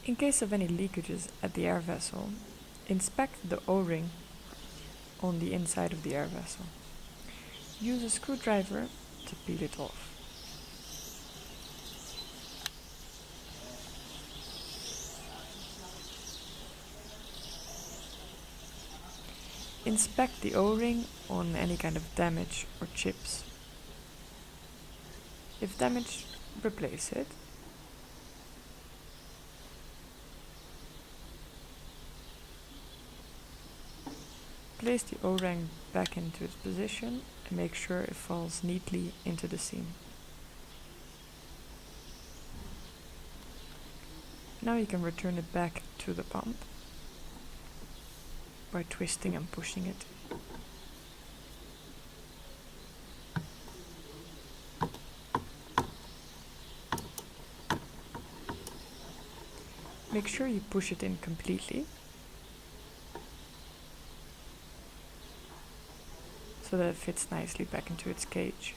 In case of any leakages at the air vessel, inspect the O-ring on the inside of the air vessel. Use a screwdriver to peel it off. Inspect the O-ring on any kind of damage or chips. If damaged, replace it. Place the O-ring back into its position and make sure it falls neatly into the seam. Now you can return it back to the pump by twisting and pushing it. Make sure you push it in completely so that it fits nicely back into its cage.